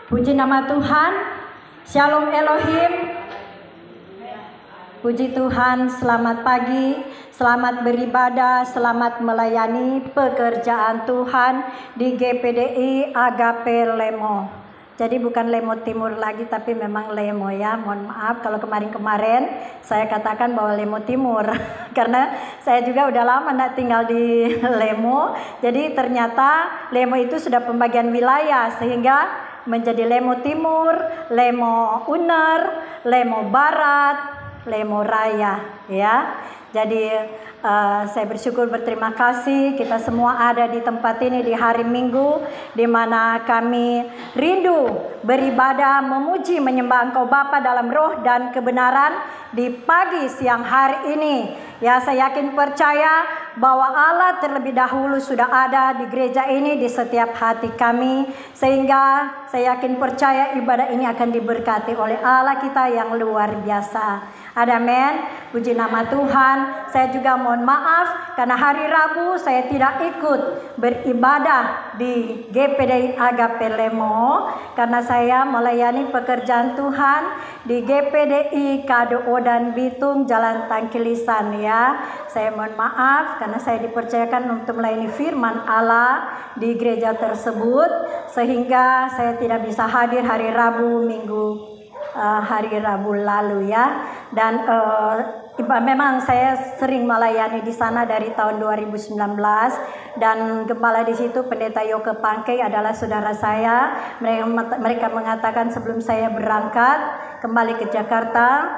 Puji nama Tuhan. Shalom Elohim. Puji Tuhan, selamat pagi, selamat beribadah, selamat melayani pekerjaan Tuhan di GPDI Agape Lemo. Jadi bukan Lemo Timur lagi, tapi memang Lemo ya. Mohon maaf kalau kemarin-kemarin saya katakan bahwa Lemo Timur karena saya juga udah lama tidak tinggal di Lemo. Jadi ternyata Lemo itu sudah pembagian wilayah sehingga menjadi Lemo Timur, Lemo Uner, Lemo Barat, Lemo Raya ya. Jadi saya bersyukur, berterima kasih kita semua ada di tempat ini di hari Minggu di mana kami rindu beribadah, memuji, menyembah Engkau Bapa dalam roh dan kebenaran di pagi siang hari ini. Ya, saya yakin percaya bahwa Allah terlebih dahulu sudah ada di gereja ini di setiap hati kami, sehingga saya yakin percaya ibadah ini akan diberkati oleh Allah kita yang luar biasa. Amin. Puji nama Tuhan. Saya juga mohon maaf karena hari Rabu saya tidak ikut beribadah di GPDI Agape Lemo karena saya melayani pekerjaan Tuhan di GPDI KDO dan Bitung Jalan Tangkilisan ya. Saya mohon maaf karena saya dipercayakan untuk melayani firman Allah di gereja tersebut sehingga saya tidak bisa hadir hari Rabu hari Rabu lalu ya. Dan memang saya sering melayani di sana dari tahun 2019 dan gembala di situ Pendeta Yoke Pangkei adalah saudara saya. Mereka mengatakan sebelum saya berangkat kembali ke Jakarta,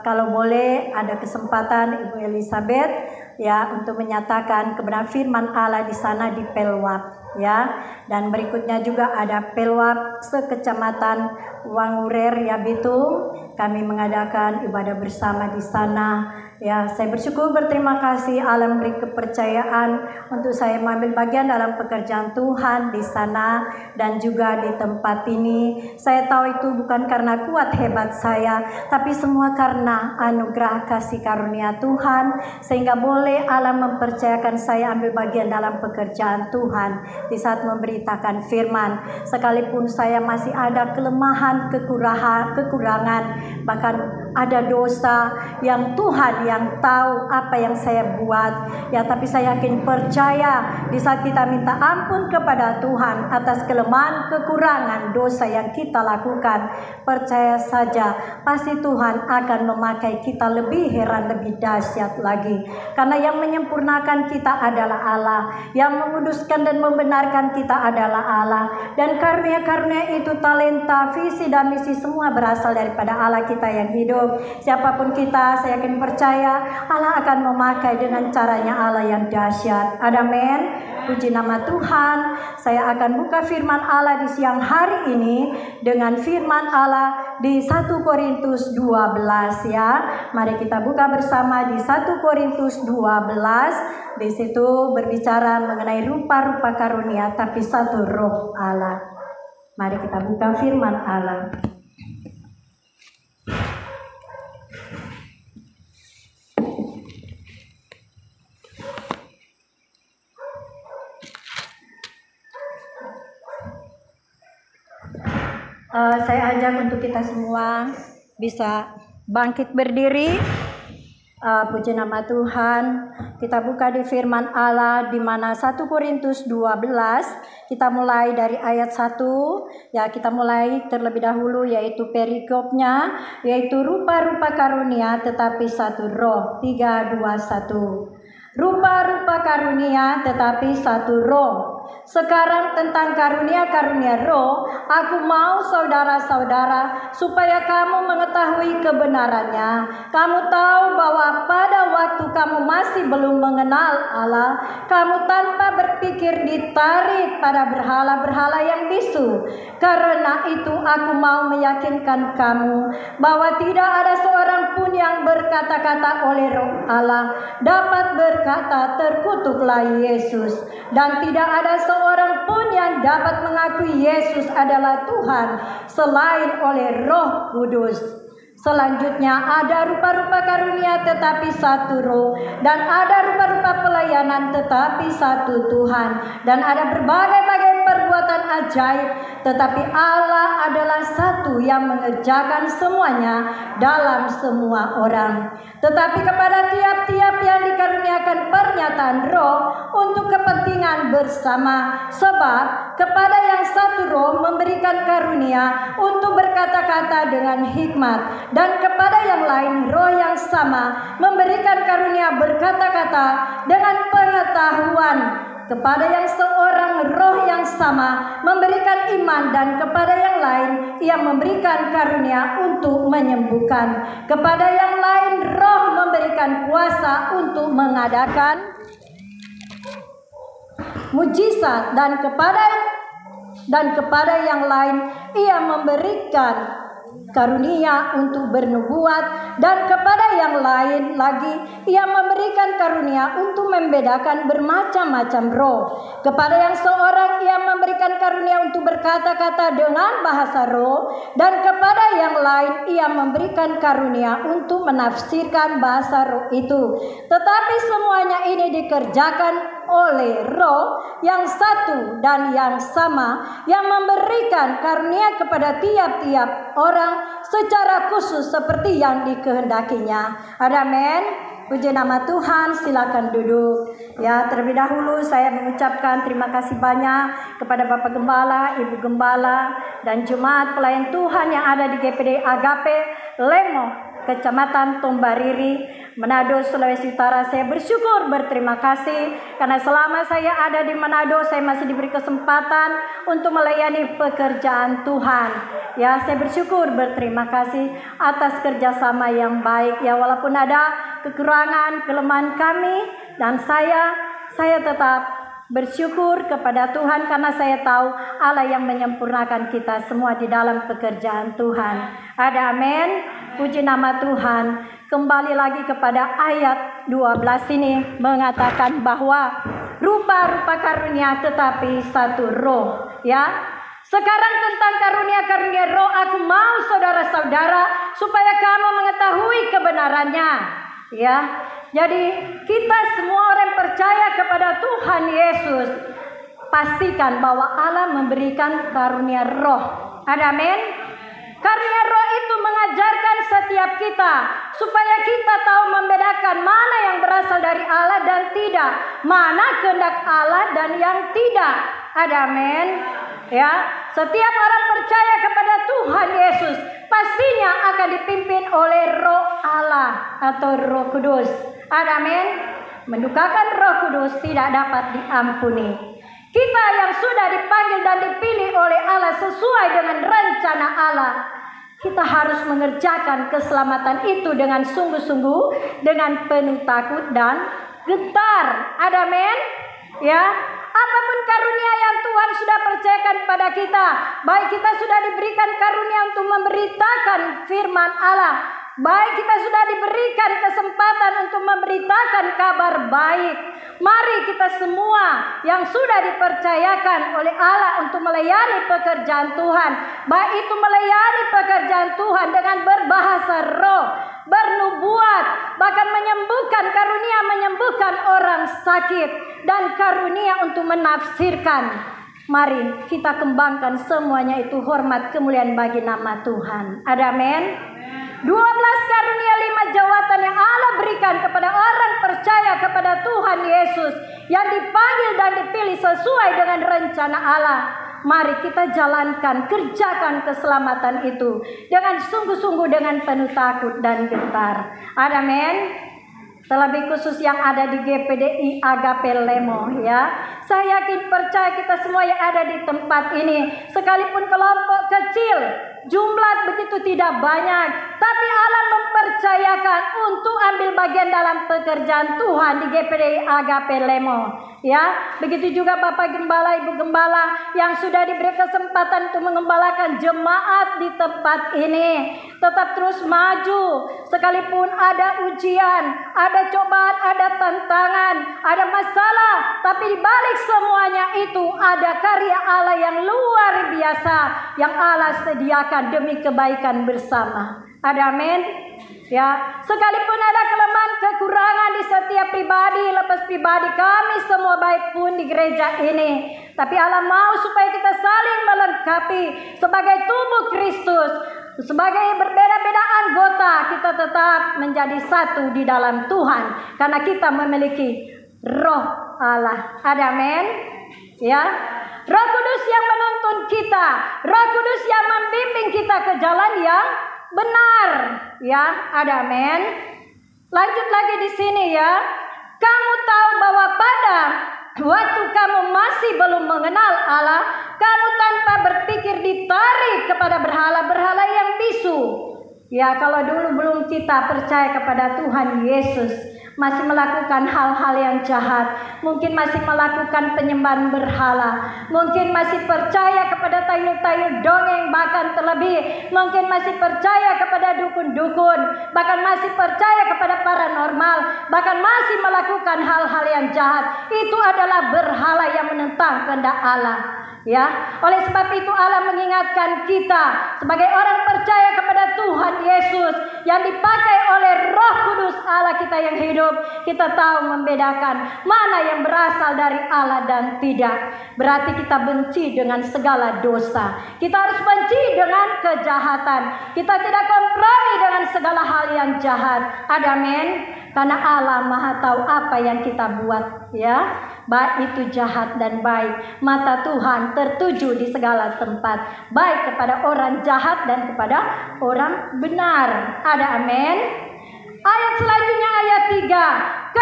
kalau boleh ada kesempatan Ibu Elizabeth ya untuk menyatakan kebenaran firman Allah di sana di Pelwap ya. Dan berikutnya juga ada Pelwap sekecamatan Wangurer ya Bitung. Kami mengadakan ibadah bersama di sana. Ya, saya bersyukur, berterima kasih Allah memberi kepercayaan untuk saya mengambil bagian dalam pekerjaan Tuhan di sana dan juga di tempat ini. Saya tahu itu bukan karena kuat hebat saya, tapi semua karena anugerah kasih karunia Tuhan, sehingga boleh Allah mempercayakan saya ambil bagian dalam pekerjaan Tuhan di saat memberitakan firman. Sekalipun saya masih ada kelemahan, kekurangan, bahkan ada dosa yang Tuhan yang tahu apa yang saya buat ya, tapi saya yakin percaya di saat kita minta ampun kepada Tuhan atas kelemahan, kekurangan, dosa yang kita lakukan, percaya saja pasti Tuhan akan memakai kita lebih heran, lebih dahsyat lagi, karena yang menyempurnakan kita adalah Allah, yang menguduskan dan membenarkan kita adalah Allah, dan karunia-karunia itu, talenta, visi dan misi semua berasal daripada Allah kita yang hidup. Siapapun kita, saya yakin percaya Allah akan memakai dengan caranya Allah yang dahsyat. Amin. Puji nama Tuhan. Saya akan buka firman Allah di siang hari ini dengan firman Allah di 1 Korintus 12 ya. Mari kita buka bersama di 1 Korintus 12. Di situ berbicara mengenai rupa-rupa karunia tapi satu roh Allah. Mari kita buka firman Allah. Saya ajak untuk kita semua bisa bangkit berdiri. Puji nama Tuhan. Kita buka di firman Allah di mana 1 Korintus 12. Kita mulai dari ayat 1. Ya, kita mulai terlebih dahulu yaitu perikopnya, yaitu rupa-rupa karunia tetapi satu roh. 3, 2, 1. Rupa-rupa karunia tetapi satu roh. Sekarang tentang karunia-karunia roh, aku mau saudara-saudara supaya kamu mengetahui kebenarannya. Kamu tahu bahwa pada waktu kamu masih belum mengenal Allah, kamu tanpa berpikir ditarik pada berhala-berhala yang bisu. Karena itu aku mau meyakinkan kamu bahwa tidak ada seorang pun yang berkata-kata oleh roh Allah dapat berkata terkutuklah Yesus, dan tidak ada seorang pun yang dapat mengakui Yesus adalah Tuhan selain oleh Roh Kudus. Selanjutnya ada rupa-rupa karunia tetapi satu roh, dan ada rupa-rupa pelayanan tetapi satu Tuhan, dan ada berbagai-bagai perbuatan ajaib, tetapi Allah adalah satu yang mengerjakan semuanya dalam semua orang. Tetapi kepada tiap-tiap yang dikaruniakan pernyataan roh untuk kepentingan bersama, sebab kepada yang satu roh memberikan karunia untuk berkata-kata dengan hikmat, dan kepada yang lain roh yang sama memberikan karunia berkata-kata dengan pengetahuan. Kepada yang seorang roh yang sama memberikan iman, dan kepada yang lain ia memberikan karunia untuk menyembuhkan. Kepada yang lain roh memberikan kuasa untuk mengadakan mujizat, dan kepada yang lain ia memberikan karunia untuk bernubuat, dan kepada yang lain lagi ia memberikan karunia untuk membedakan bermacam-macam roh. Kepada yang seorang ia memberikan karunia untuk berkata-kata dengan bahasa roh, dan kepada yang lain ia memberikan karunia untuk menafsirkan bahasa roh itu. Tetapi semuanya ini dikerjakan oleh roh yang satu dan yang sama, yang memberikan karunia kepada tiap-tiap orang secara khusus seperti yang dikehendakinya. Amin. Puji nama Tuhan. Silakan duduk. Ya, terlebih dahulu saya mengucapkan terima kasih banyak kepada Bapak Gembala, Ibu Gembala, dan jemaat pelayan Tuhan yang ada di GPDI Agape Lemo, Kecamatan Tombariri, Manado, Sulawesi Utara. Saya bersyukur, berterima kasih karena selama saya ada di Manado saya masih diberi kesempatan untuk melayani pekerjaan Tuhan. Ya, saya bersyukur, berterima kasih atas kerjasama yang baik. Ya, walaupun ada kekurangan, kelemahan kami, dan saya tetap bersyukur kepada Tuhan karena saya tahu Allah yang menyempurnakan kita semua di dalam pekerjaan Tuhan. Ada amin. Puji nama Tuhan. Kembali lagi kepada ayat 12 ini mengatakan bahwa rupa-rupa karunia tetapi satu roh. Ya. Sekarang tentang karunia-karunia roh aku mau saudara-saudara supaya kamu mengetahui kebenarannya. Ya. Jadi kita semua orang percaya kepada Tuhan Yesus, pastikan bahwa Allah memberikan karunia roh. Ada amin. Karunia roh itu mengajarkan setiap kita supaya kita tahu membedakan mana yang berasal dari Allah dan tidak, mana kehendak Allah dan yang tidak. Ada amin. Ya, setiap orang percaya kepada Tuhan Yesus pastinya akan dipimpin oleh Roh Allah atau Roh Kudus. Ada amin. Mendukakan Roh Kudus tidak dapat diampuni. Kita yang sudah dipanggil dan dipilih oleh Allah sesuai dengan rencana Allah, kita harus mengerjakan keselamatan itu dengan sungguh-sungguh, dengan penuh takut dan gentar. Ada amin. Ya, apapun karunia yang Tuhan sudah percayakan pada kita, baik kita sudah diberikan karunia untuk memberitakan firman Allah, baik kita sudah diberikan kesempatan untuk memberitakan kabar baik, mari kita semua yang sudah dipercayakan oleh Allah untuk melayani pekerjaan Tuhan, baik itu melayani pekerjaan Tuhan dengan berbahasa roh, bernubuat, bahkan menyembuhkan, karunia menyembuhkan orang sakit, dan karunia untuk menafsirkan. Mari kita kembangkan semuanya itu, hormat kemuliaan bagi nama Tuhan. Ada amin. 12 karunia 5 jawatan yang Allah berikan kepada orang percaya kepada Tuhan Yesus yang dipanggil dan dipilih sesuai dengan rencana Allah. Mari kita jalankan, kerjakan keselamatan itu dengan sungguh-sungguh, dengan penuh takut dan gentar. Ada amin. Terlebih khusus yang ada di GPDI Agape Lemo, ya. Saya yakin percaya kita semua yang ada di tempat ini, sekalipun kelompok kecil, jumlah begitu tidak banyak, tapi Allah mempercayakan untuk ambil bagian dalam pekerjaan Tuhan di GPDI Agape Lemo. Ya, begitu juga Bapak Gembala, Ibu Gembala yang sudah diberi kesempatan untuk mengembalakan jemaat di tempat ini. Tetap terus maju, sekalipun ada ujian, ada cobaan, ada tantangan, ada masalah, tapi di balik semuanya itu ada karya Allah yang luar biasa yang Allah sediakan demi kebaikan bersama. Ada amin. Ya, sekalipun ada kelemahan kekurangan di setiap pribadi, lepas pribadi kami semua baik pun di gereja ini, tapi Allah mau supaya kita saling melengkapi sebagai tubuh Kristus. Sebagai berbeda-beda anggota, kita tetap menjadi satu di dalam Tuhan karena kita memiliki Roh Allah. Ada amin. Ya, Roh Kudus yang menuntun kita, Roh Kudus yang membimbing kita ke jalan yang benar. Ya, ada amin. Lanjut lagi di sini ya. Kamu tahu bahwa pada waktu kamu masih belum mengenal Allah, kamu tanpa berpikir ditarik kepada berhala-berhala yang bisu. Ya, kalau dulu belum kita percaya kepada Tuhan Yesus, masih melakukan hal-hal yang jahat, mungkin masih melakukan penyembahan berhala, mungkin masih percaya kepada tayul-tayul dongeng, bahkan terlebih mungkin masih percaya kepada dukun-dukun, bahkan masih percaya kepada paranormal, bahkan masih melakukan hal-hal yang jahat. Itu adalah berhala yang menentang kehendak Allah. Ya, oleh sebab itu Allah mengingatkan kita sebagai orang percaya kepada Tuhan Yesus yang dipakai oleh Roh Kudus Allah kita yang hidup. Kita tahu membedakan mana yang berasal dari Allah dan tidak. Berarti kita benci dengan segala dosa. Kita harus benci dengan kejahatan. Kita tidak kompromi dengan segala hal yang jahat. Amin. Karena Allah Maha tahu apa yang kita buat, ya. Baik itu jahat dan baik. Mata Tuhan tertuju di segala tempat, baik kepada orang jahat dan kepada orang benar. Ada amin. Ayat selanjutnya ayat 3.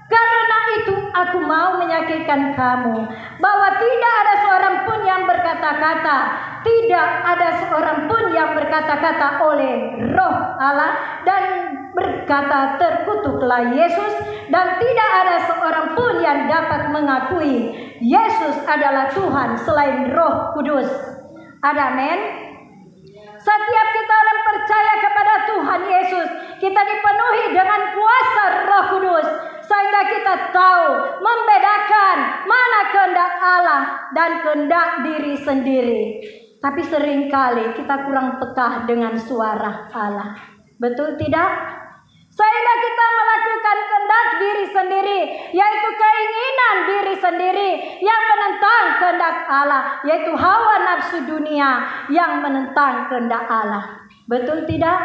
Karena itu aku mau menyakitkan kamu, bahwa tidak ada seorang pun yang berkata-kata, tidak ada seorang pun yang berkata-kata oleh Roh Allah dan berkata terkutuklah Yesus, dan tidak ada seorang pun yang dapat mengakui Yesus adalah Tuhan selain Roh Kudus. Ada amin. Setiap kita orang percaya kepada Tuhan Yesus, kita dipenuhi dengan kuasa Roh Kudus, sehingga kita tahu membedakan mana kehendak Allah dan kehendak diri sendiri. Tapi seringkali kita kurang peka dengan suara Allah. Betul tidak? Sehingga kita melakukan kehendak diri sendiri, yaitu keinginan diri sendiri yang menentang kehendak Allah, yaitu hawa nafsu dunia yang menentang kehendak Allah. Betul tidak?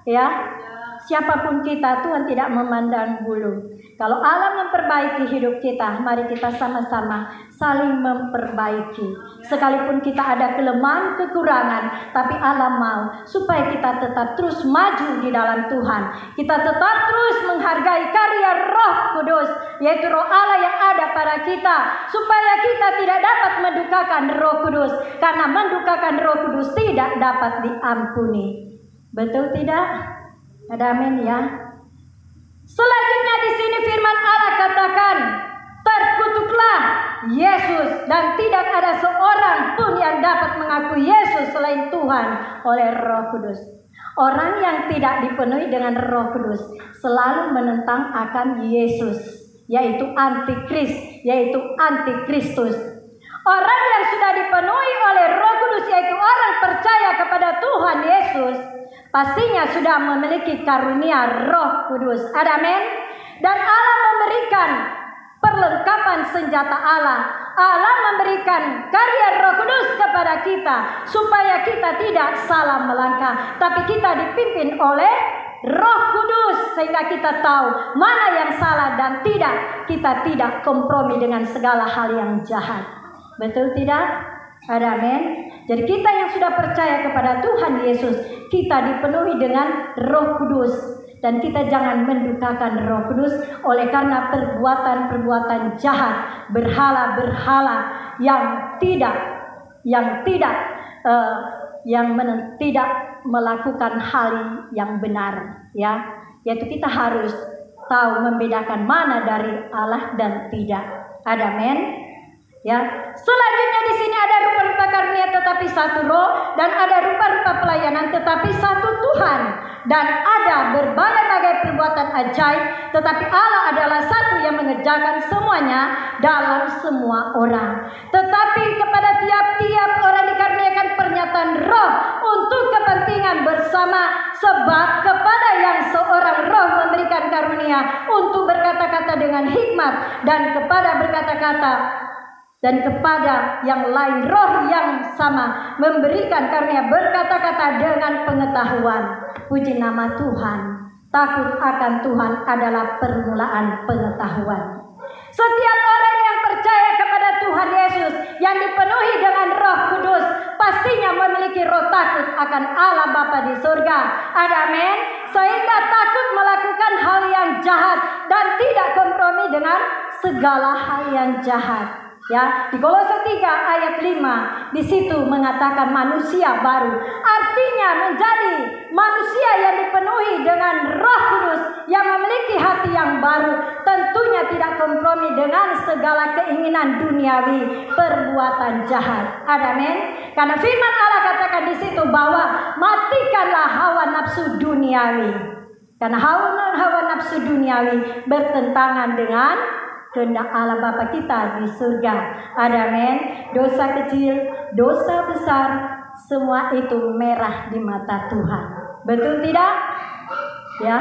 Ya. Siapapun kita, Tuhan tidak memandang bulu. Kalau Allah memperbaiki hidup kita, mari kita sama-sama saling memperbaiki. Sekalipun kita ada kelemahan, kekurangan, tapi Allah mau supaya kita tetap terus maju di dalam Tuhan. Kita tetap terus menghargai karya Roh Kudus, yaitu Roh Allah yang ada pada kita, supaya kita tidak dapat mendukakan Roh Kudus, karena mendukakan Roh Kudus tidak dapat diampuni. Betul tidak? Ada amin ya. Selanjutnya di sini firman Allah katakan, terkutuklah Yesus, dan tidak ada seorang pun yang dapat mengaku Yesus selain Tuhan oleh Roh Kudus. Orang yang tidak dipenuhi dengan Roh Kudus selalu menentang akan Yesus, yaitu antikris, yaitu antikristus. Orang yang sudah dipenuhi oleh Roh Kudus, yaitu orang percaya kepada Tuhan Yesus, pastinya sudah memiliki karunia Roh Kudus. Amin. Dan Allah memberikan perlengkapan senjata Allah. Allah memberikan karya Roh Kudus kepada kita supaya kita tidak salah melangkah, tapi kita dipimpin oleh Roh Kudus sehingga kita tahu mana yang salah dan tidak. Kita tidak kompromi dengan segala hal yang jahat. Betul tidak? Amin. Jadi kita yang sudah percaya kepada Tuhan Yesus, kita dipenuhi dengan Roh Kudus, dan kita jangan mendukakan Roh Kudus oleh karena perbuatan-perbuatan jahat, berhala-berhala yang tidak melakukan hal yang benar, ya. Yaitu kita harus tahu membedakan mana dari Allah dan tidak. Amin. Ya, selanjutnya di sini ada rupa-rupa karunia tetapi satu Roh, dan ada rupa-rupa pelayanan tetapi satu Tuhan, dan ada berbagai-bagai perbuatan ajaib, tetapi Allah adalah satu yang mengerjakan semuanya dalam semua orang. Tetapi kepada tiap-tiap orang dikaruniakan pernyataan pernyataan roh untuk kepentingan bersama, sebab kepada yang seorang roh memberikan karunia untuk berkata-kata dengan hikmat, dan kepada yang lain roh yang sama memberikan karunia berkata-kata dengan pengetahuan. Puji nama Tuhan. Takut akan Tuhan adalah permulaan pengetahuan. Setiap orang yang percaya kepada Tuhan Yesus, yang dipenuhi dengan Roh Kudus, pastinya memiliki roh takut akan Allah Bapa di surga. Amin. Sehingga takut melakukan hal yang jahat dan tidak kompromi dengan segala hal yang jahat. Ya, di Kolose 3 ayat 5 di situ mengatakan manusia baru, artinya menjadi manusia yang dipenuhi dengan Roh Kudus, yang memiliki hati yang baru, tentunya tidak kompromi dengan segala keinginan duniawi, perbuatan jahat. Amin. Karena firman Allah katakan di situ bahwa matikanlah hawa nafsu duniawi. Karena hawa nafsu duniawi bertentangan dengan kehendak Allah Bapa kita di surga. Amin. Dosa kecil, dosa besar, semua itu merah di mata Tuhan. Betul tidak? Ya.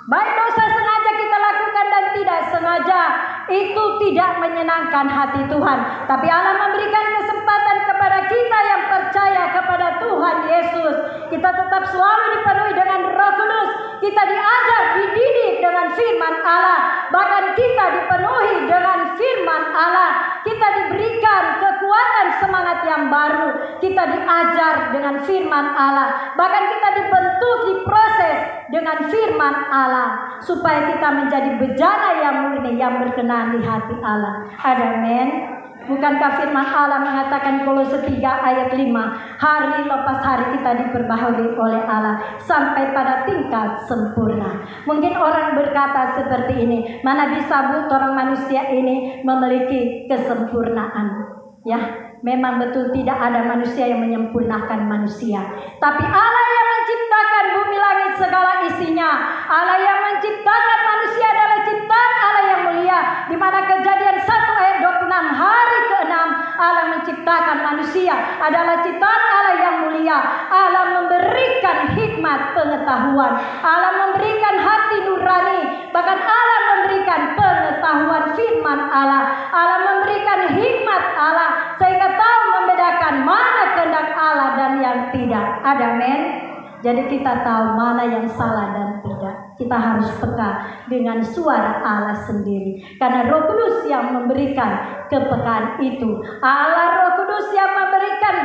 Baik dosa sengaja kita lakukan dan tidak sengaja, itu tidak menyenangkan hati Tuhan. Tapi Allah memberikan kesempatan kepada kita yang percaya kepada Tuhan Yesus. Kita tetap selalu dipenuhi dengan Roh Kudus. Kita diajar, dididik dengan firman Allah. Bahkan kita dipenuhi dengan firman Allah. Kita diberikan kekuatan semangat yang baru. Kita diajar dengan firman Allah. Bahkan kita dibentuk, diproses dengan firman Allah, supaya kita menjadi bejana yang murni, yang berkenan di hati Allah. Amin. Bukankah firman Allah mengatakan Kolose 3 ayat 5, hari lepas hari kita diperbaharui oleh Allah sampai pada tingkat sempurna. Mungkin orang berkata seperti ini, mana bisa orang manusia ini memiliki kesempurnaan? Ya, memang betul tidak ada manusia yang menyempurnakan manusia. Tapi Allah yang menciptakan bumi langit segala isinya, Allah yang menciptakan manusia adalah ciptaan Allah yang mulia. Di mana Kejadian 1 ayat 26, hari ke-6 Allah menciptakan manusia adalah ciptaan Allah yang mulia. Allah memberikan hikmat pengetahuan, Allah memberikan hati nurani, bahkan Allah memberikan pengetahuan firman Allah. Allah memberikan hikmat Allah sehingga tahu membedakan mana kehendak Allah dan yang tidak. Amin. Jadi kita tahu mana yang salah dan tidak. Kita harus peka dengan suara Allah sendiri. Karena Roh Kudus yang memberikan kepekaan itu. Allah Roh Kudus yang memberikan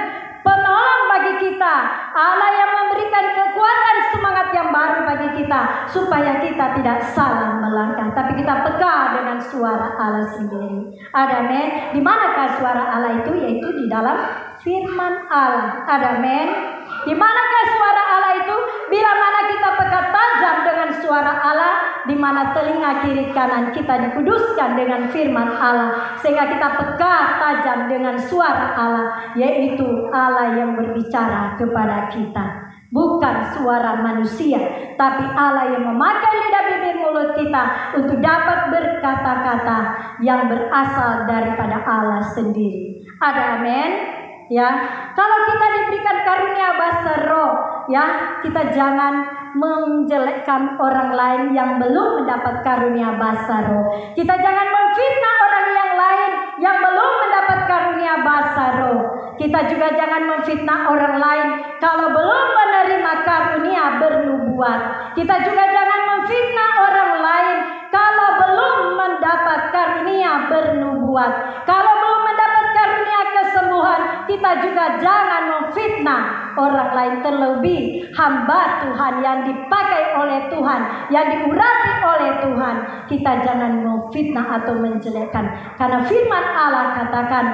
penolong bagi kita. Allah yang memberikan kekuatan semangat yang baru bagi kita, supaya kita tidak salah melangkah, tapi kita peka dengan suara Allah sendiri. Amin. Di manakah suara Allah itu? Yaitu di dalam firman Allah. Amin. Di manakah suara Allah itu? Bila mana kita peka tajam dengan suara Allah, di mana telinga kiri kanan kita dikuduskan dengan firman Allah, sehingga kita peka tajam dengan suara Allah, yaitu Allah yang berbicara kepada kita. Bukan suara manusia, tapi Allah yang memakai lidah bibir mulut kita untuk dapat berkata-kata yang berasal daripada Allah sendiri. Amin. Ya, kalau kita diberikan karunia bahasa roh, ya, kita jangan menjelekkan orang lain yang belum mendapat karunia bahasa roh. Kita jangan memfitnah orang yang lain yang belum mendapat karunia bahasa roh. Kita juga jangan memfitnah orang lain kalau belum menerima karunia bernubuat. Kita juga jangan memfitnah orang lain kalau belum mendapat karunia bernubuat. Kalau belum mendapat karunia kesembuhan, kita juga jangan memfitnah orang lain, terlebih hamba Tuhan yang dipakai oleh Tuhan, yang diurapi oleh Tuhan. Kita jangan memfitnah atau menjelekkan, karena firman Allah katakan,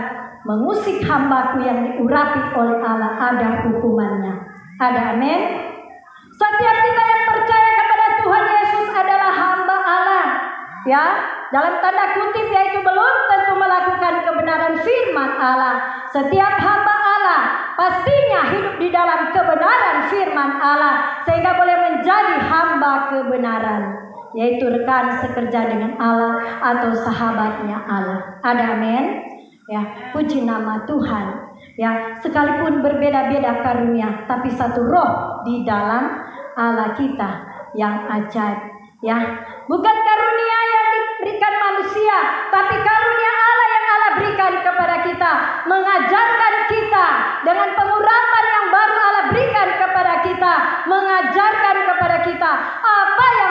mengusik hambaku yang diurapi oleh Allah ada hukumannya. Ada amin. Setiap kita yang percaya kepada Tuhan Yesus adalah hamba Allah, ya, dalam tanda kutip, yaitu belum tentu melakukan kebenaran firman Allah. Setiap hamba Allah pastinya hidup di dalam kebenaran firman Allah, sehingga boleh menjadi hamba kebenaran, yaitu rekan sekerja dengan Allah atau sahabatnya Allah. Ada amin. Ya, puji nama Tuhan. Ya, sekalipun berbeda-beda karunia, tapi satu roh di dalam Allah kita yang ajaib. Ya, bukan karunia yang diberikan manusia, tapi karunia Allah yang Allah berikan kepada kita, mengajarkan kita dengan pengurapan yang baru Allah berikan kepada kita, mengajarkan kepada kita apa yang